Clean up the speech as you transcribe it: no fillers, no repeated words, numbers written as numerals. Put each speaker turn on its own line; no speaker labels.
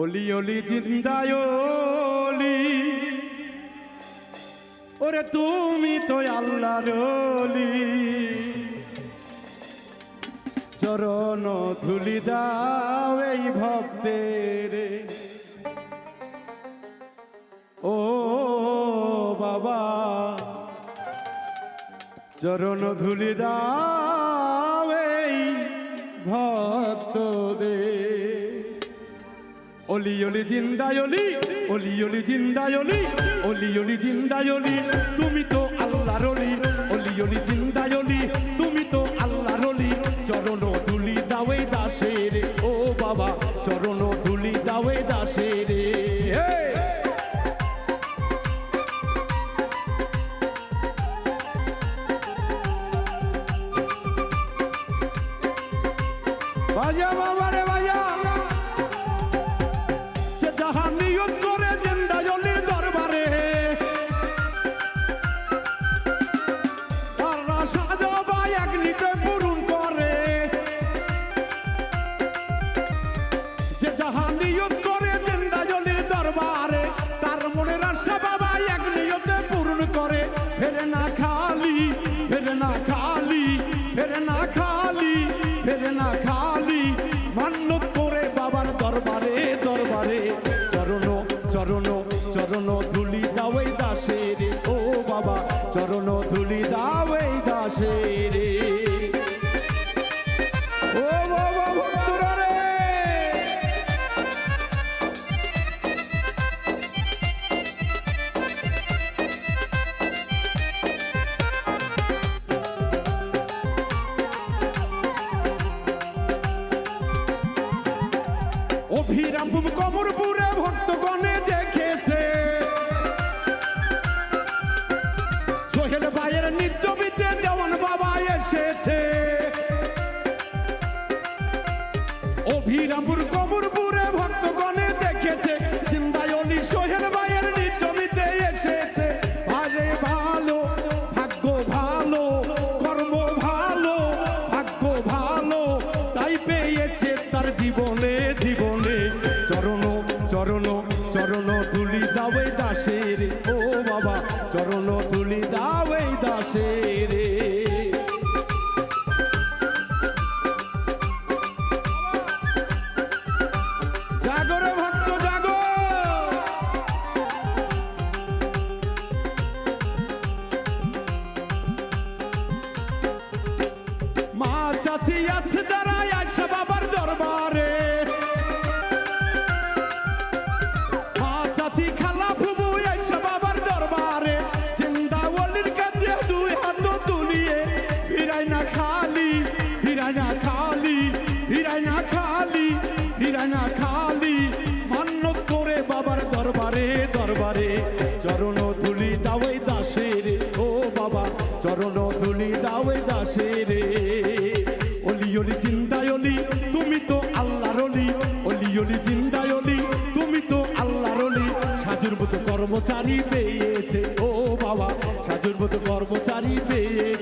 অলি অলি জিন্দায় অলি, ওরে তুমি তো আল্লাহর অলি। চরণ ধুলি দাও এই ভক্তের, ও বাবা চরণ ধুলি দাও এই ভক্তদের। অলি অলি জিন্দায় অলি, অলি অলি জিন্দায় অলি, অলি অলি জিন্দায় অলি, তুমি তো আল্লাহর অলি। অলি অলি জিন্দায় অলি, তুমি তো আল্লাহর অলি। চরণ ধুলি দাও এই দাসের, ও বাবা চরণ ধুলি দাও এই দাসের। বাজা বাবা রে বাজা, যে যাহা নিয়ত করে জিন্দায় অলির দরবারে, তার আশা যাবা এক নিতে পূরণ করে। যে যাহা নিয়ত করে জিন্দায় অলির দরবারে, তার মনের আশা বাবা এক নিয়তে পূরণ করে। ফেরে না খালি, ফেরে না খালি, ফেরে না খালি, ফেরে না খালি, মান্যত করে বাবার দরবারে দরবারে। চরণ চরণ চরণ ধুলি দাও এই দাসের, ও বাবা চরণ ধুলি দাও এই দাসের। ও বাবা ভক্তরা রে, অভিরামপুর কমরপুরে ভক্তগণে দেখেছে, সোহেল ভাইয়ের নিজ ছবিতে দেওয়ান বাবা এসেছে। অভিরামপুর কমরপুরে ভক্তগণে দেখেছে, জিন্দায় অলি সোহেল ভাইয়ের নিজ ছবিতে এসেছে। আরে ভালো ভাগ্য ভালো, কর্ম ভালো, ভাগ্য ভালো, তাই পেয়েছে তার জীবনে জীবনে। চরণ চরণ চরণ তুলি দাও এই দাসের, ও বাবা চরণ তুলি দাও এই দাসের। জাগরে ভক্ত জাগো, মা চাচি আছে যারা আয়সা বাবার দরবারে, মা চাচি খালা ফুবু আয়সা বাবার দরবারে। জিন্দা ওলির কাছে দুই হাত তুলিয়ে, ফিরাই না খালি, ফিরাই না খালি, ফিরাই না খালি, ফিরাই না খালি, মান্যত করে বাবার দরবারে দরবারে। চরণ ধুলি দাও এই দাসের, ও বাবা চরণ ধুলি দাও এই দাসের। অলি অলি জিন্দায় অলি, তুমি তো আল্লাহর অলি। অলি অলি জিন্দায় অলি, তুমি তো আল্লাহর অলি। সাজুর মতো কর্মচারী পেয়েছে, ও বাবা সাজুর মতো কর্মচারী পেয়ে।